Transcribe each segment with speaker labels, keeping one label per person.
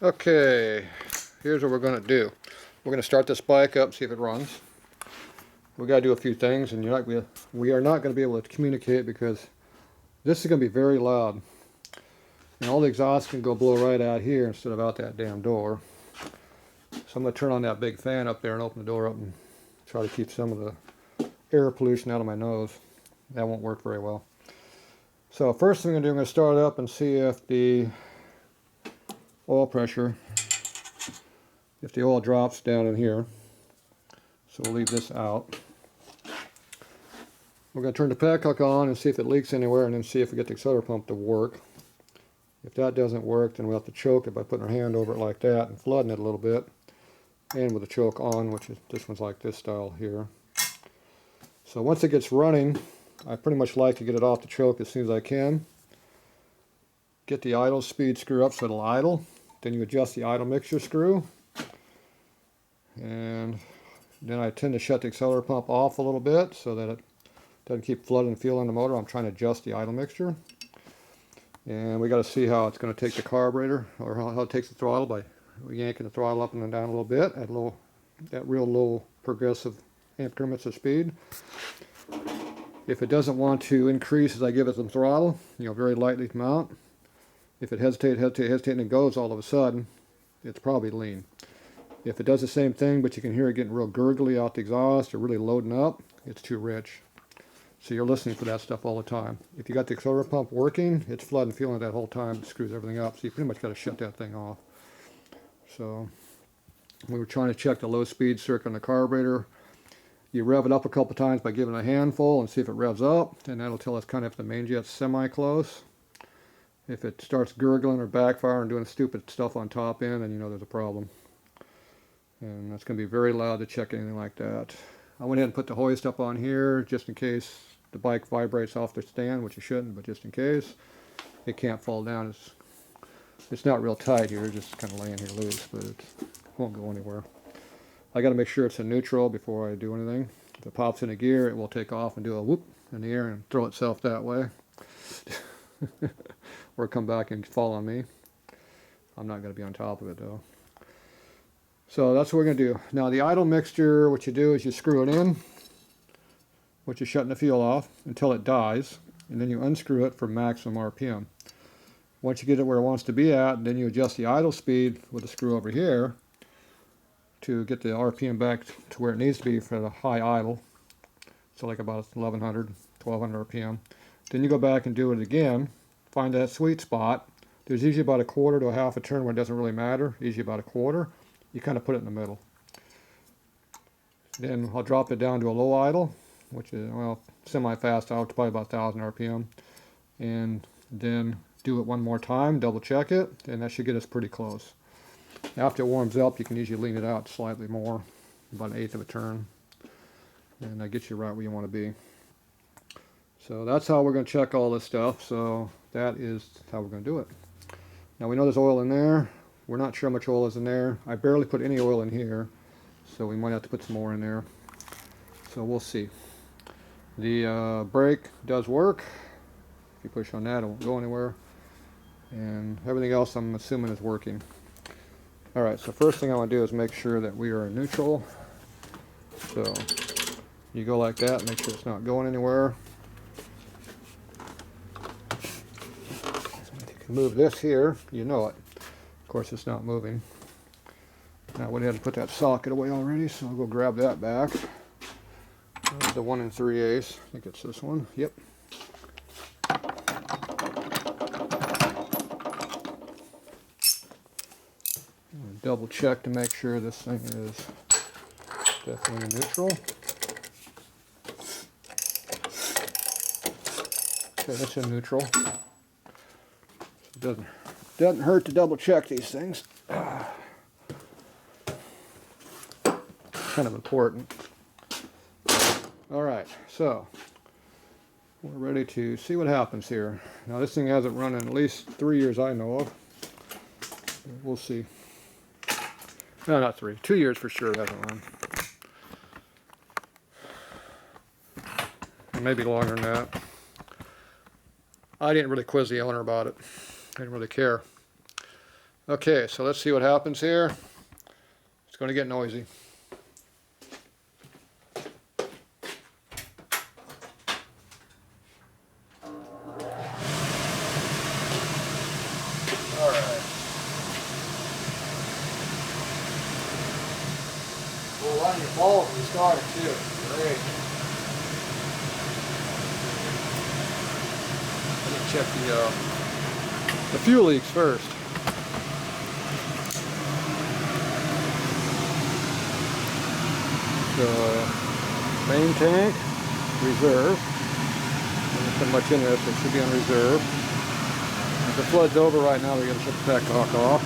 Speaker 1: Okay, here's what we're going to do. We're going to start this bike up, see if it runs. We got to do a few things, and we are not going to be able to communicate because this is going to be very loud. And all the exhaust can go blow right out here instead of out that damn door. So I'm going to turn on that big fan up there and open the door up and try to keep some of the air pollution out of my nose. That won't work very well. So first thing I'm going to do, I'm going to start it up and see if the oil pressure, if the oil drops down in here. So we'll leave this out. We're going to turn the padlock on and see if it leaks anywhere, and then see if we get the accelerator pump to work. If that doesn't work, then we'll have to choke it by putting our hand over it like that and flooding it a little bit. And with the choke on, which is, this one's like this style here. So once it gets running, I pretty much like to get it off the choke as soon as I can. Get the idle speed screw up so it'll idle. Then you adjust the idle mixture screw. And then I tend to shut the accelerator pump off a little bit so that it doesn't keep flooding and fuel in the motor. I'm trying to adjust the idle mixture. And we got to see how it's going to take the carburetor, or how it takes the throttle by yanking the throttle up and then down a little bit at real low progressive increments of speed. If it doesn't want to increase as I give it some throttle, very lightly come out. If it hesitates and it goes all of a sudden, it's probably lean. If it does the same thing, but you can hear it getting real gurgly out the exhaust or really loading up, it's too rich. So you're listening for that stuff all the time. If you got the accelerator pump working, it's flooding fueling that whole time. It screws everything up. So you pretty much got to shut that thing off. So we were trying to check the low speed circuit on the carburetor. You rev it up a couple times by giving it a handful and see if it revs up. And that'll tell us kind of if the main jet's semi-close. If it starts gurgling or backfiring and doing stupid stuff on top end, then you know there's a problem. And that's going to be very loud to check anything like that. I went ahead and put the hoist up on here just in case the bike vibrates off the stand, which it shouldn't, but just in case. It can't fall down. It's not real tight here, just kind of laying here loose, but it won't go anywhere. I got to make sure it's in neutral before I do anything. If it pops in a gear, it will take off and do a whoop in the air and throw itself that way. Or come back and fall on me. I'm not going to be on top of it though. So that's what we're going to do. Now the idle mixture, what you do is you screw it in, which is shutting the fuel off until it dies, and then you unscrew it for maximum RPM. Once you get it where it wants to be at, then you adjust the idle speed with the screw over here to get the RPM back to where it needs to be for the high idle. So like about 1100, 1200 RPM. Then you go back and do it again, find that sweet spot. There's usually about a quarter to a half a turn where it doesn't really matter, usually about a quarter. You kind of put it in the middle. Then I'll drop it down to a low idle, which is, well, semi-fast idle, probably about 1000 RPM. And then do it one more time, double check it, and that should get us pretty close. After it warms up, you can usually lean it out slightly more, about 1/8 of a turn. And that gets you right where you want to be. So that's how we're going to check all this stuff. So that is how we're going to do it. Now we know there's oil in there. We're not sure how much oil is in there. I barely put any oil in here, so we might have to put some more in there. So we'll see. The brake does work. If you push on that, it won't go anywhere. And everything else I'm assuming is working. Alright, so first thing I want to do is make sure that we are in neutral. So you go like that, make sure it's not going anywhere. If you can move this here, you know it. Of course it's not moving. Now I went ahead and put that socket away already, so I'll go grab that back. There's the 1 3/8. I think it's this one. Yep. Double check to make sure this thing is definitely neutral. Okay, that's in neutral. It doesn't hurt to double check these things. Kind of important. Alright, so we're ready to see what happens here. Now this thing hasn't run in at least 3 years I know of. We'll see. No, not 3. 2 years for sure it hasn't run. Maybe longer than that. I didn't really quiz the owner about it. I didn't really care. Okay, so let's see what happens here. It's going to get noisy. Alright. Well, on your bulb, you started too. Great. Let me check the fuel leaks first. So, main tank, reserve. There's not much in there, so it should be on reserve. If the flood's over right now, we're going to shut the petcock off.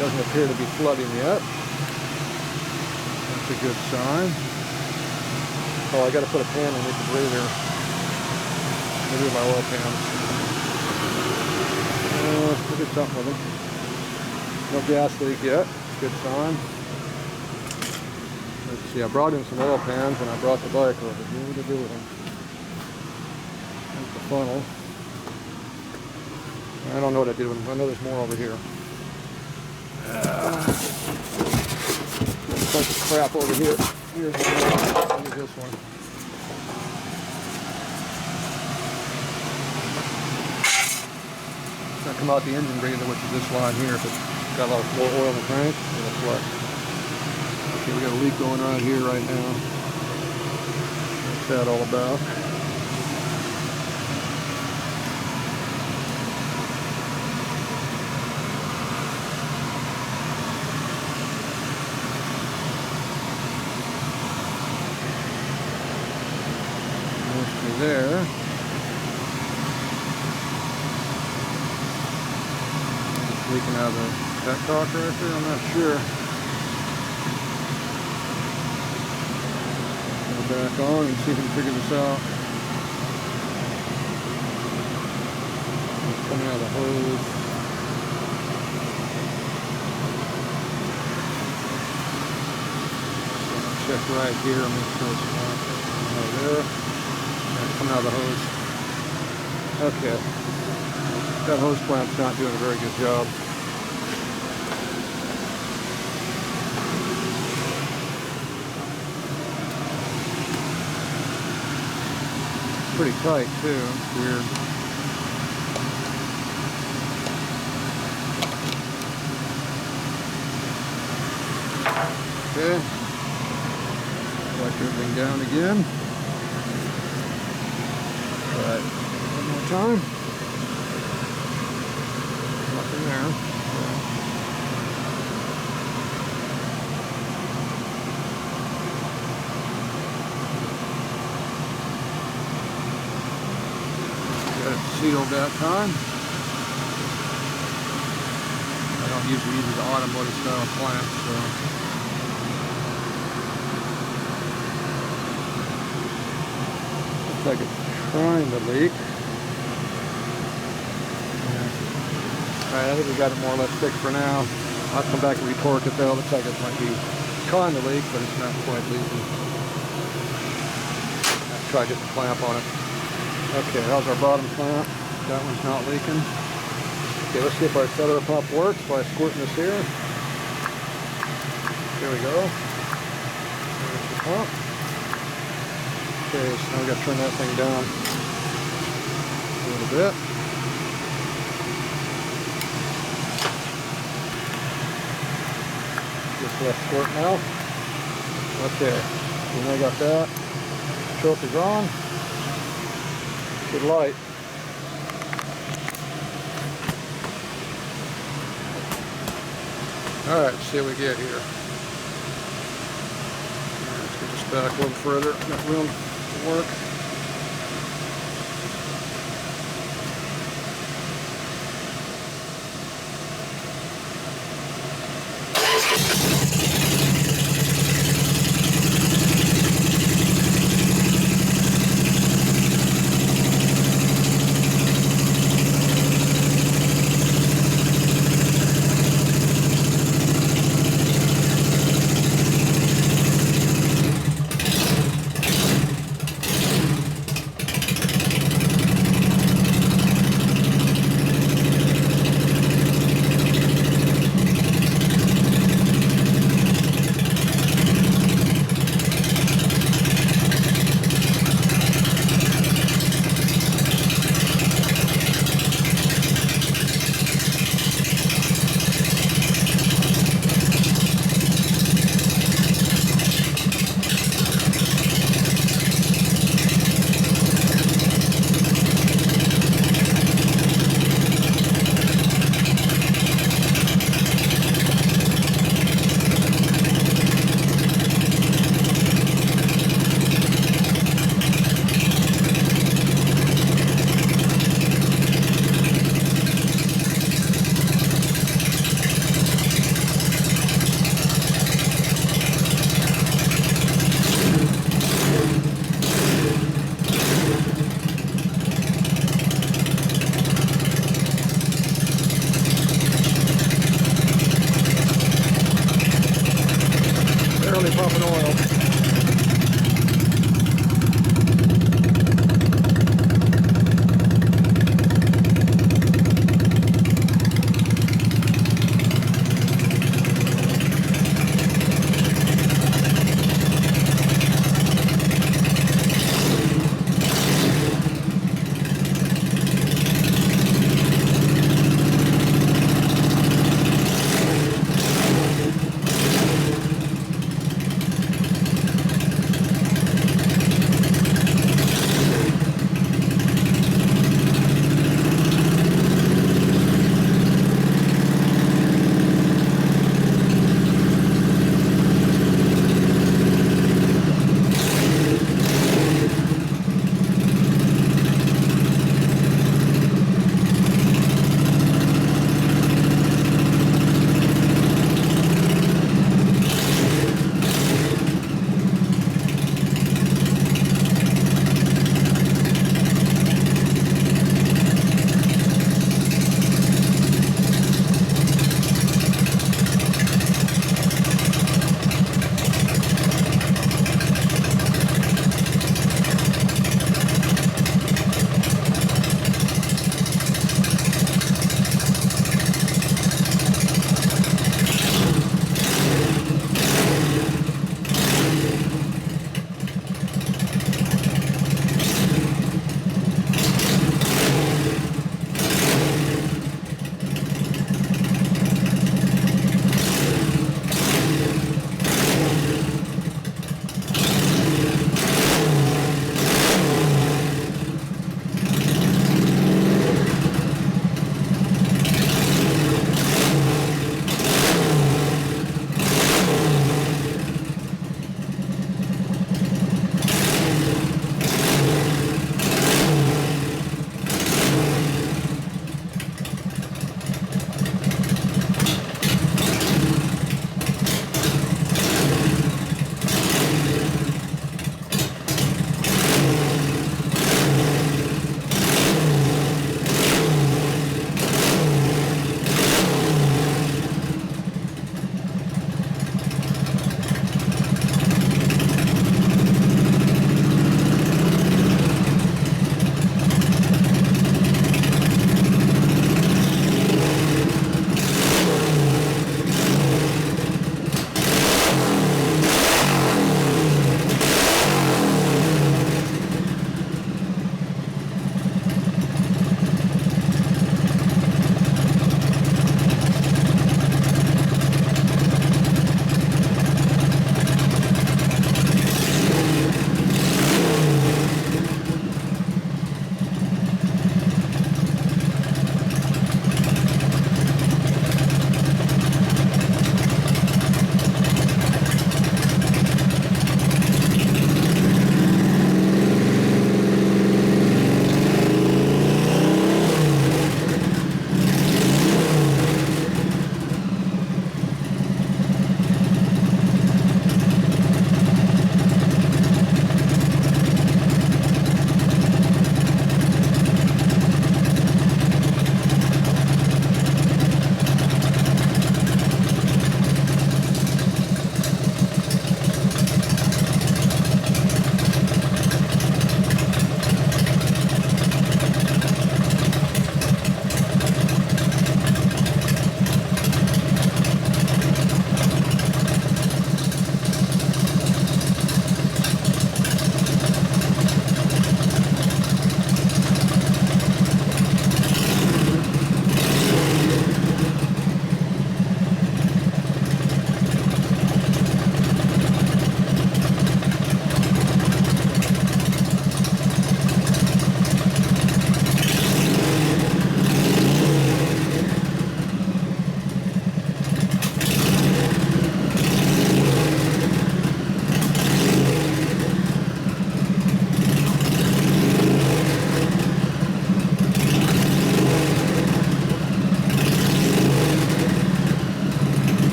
Speaker 1: Doesn't appear to be flooding yet. That's a good sign. Oh, I got to put a pan underneath the breather. Maybe my oil pan. We'll do something with it. No gas leak yet. Good sign. Let's see, I brought in some oil pans and I brought the bike over. What to do with them? There's the funnel. I don't know what I did with them. I know there's more over here. Bunch of crap over here. Here's this one. It's going to come out the engine breather, which is this line here. If it's got a lot of more oil in the tank, it'll flush. Okay, we got a leak going on here right now. What's that all about? Mostly there. It's leaking out of the petcock right there, I'm not sure. Back on and see if we can figure this out. It's coming out of the hose. Check right here, make sure it's not there. It's coming out of the hose. Okay. That hose clamp's not doing a very good job. Pretty tight too. It's weird. Okay. Wipe everything down again. Try it one more time. Nothing there. Sealed that time. I don't usually use the automotive style clamp, so looks like it's trying to leak. Alright, I think we got it more or less fixed for now. I'll come back and retorque it though. Looks like it might be trying to leak, but it's not quite leaking. I'll try to get the clamp on it. Okay, how's our bottom clamp? That one's not leaking. Okay, let's see if our accelerator pump works by squirting this here. There we go. There's the pump. Okay, so now we got to turn that thing down a little bit. Just left squirt now. Okay, so now I got that. Choke is on. Good light. Alright, let's see what we get here. Let's get this back a little further. Got room to work.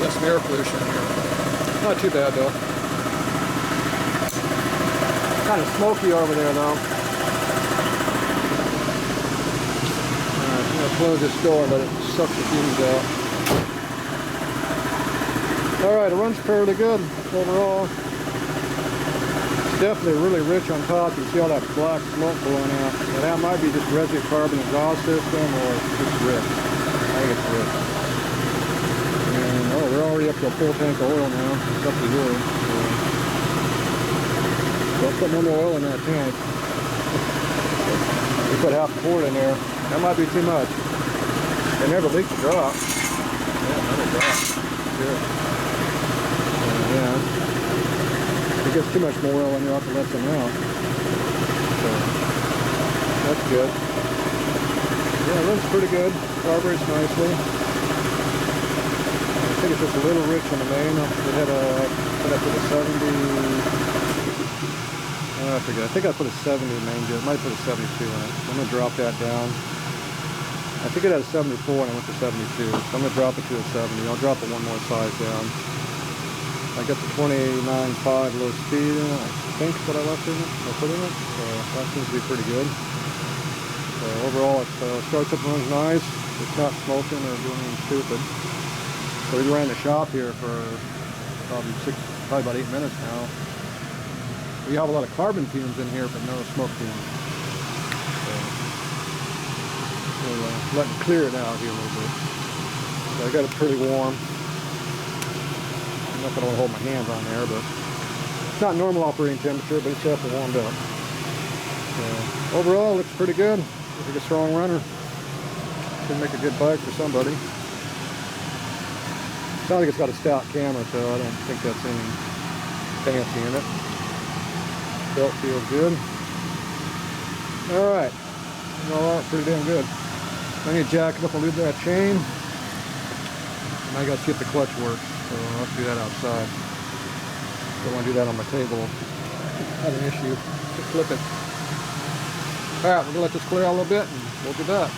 Speaker 1: Get some air pollution in here. Not too bad though. Kind of smoky over there though. Alright, I'm going to close this door and let it suck the fumes out. Alright, it runs fairly good overall. It's definitely really rich on top. You can see all that black smoke blowing out. Now, that might be just residue carbon exhaust system or it's rich. I think it's rich. And oh, we're already up to a full tank of oil now. It's up to here. So I'll put no more oil in that tank. We put half a quart in there. That might be too much. It never leaks a drop. Yeah, another drop. Good. Yeah. If it gets too much more oil in there, I'll have to let some out. So, that's good. Yeah, it runs pretty good. Carburetes nicely. I think it's just a little rich on the main. It had put up with a 70. I forget. I think I put a 70 main jet. I might put a 72 in it. So I'm going to drop that down. I think it had a 74 and I went to 72. So I'm going to drop it to a 70. I'll drop it one more size down. I got the 29.5 low speed in it. I think what I left in it. I put in it. So that seems to be pretty good. So overall it starts up and runs nice. It's not smoking or doing anything stupid. So we ran the shop here for probably about 8 minutes now. We have a lot of carbon fumes in here, but no smoke fumes. So we'll let it clear it out here a little bit. So I got it pretty warm. I'm not going to hold my hands on there, but it's not normal operating temperature, but it's definitely warmed up. So overall, it looks pretty good. Looks like a strong runner. Should make a good bike for somebody. Sounds like it's got a stout camera, so I don't think that's any fancy in it. Belt feels good. Alright. All pretty damn good. I need to jack it up a little bit of that chain. And I gotta see if the clutch works. So I'll have to do that outside. Don't want to do that on my table. I had an issue. Just flip it. Alright, we're gonna let this clear out a little bit and we'll do that.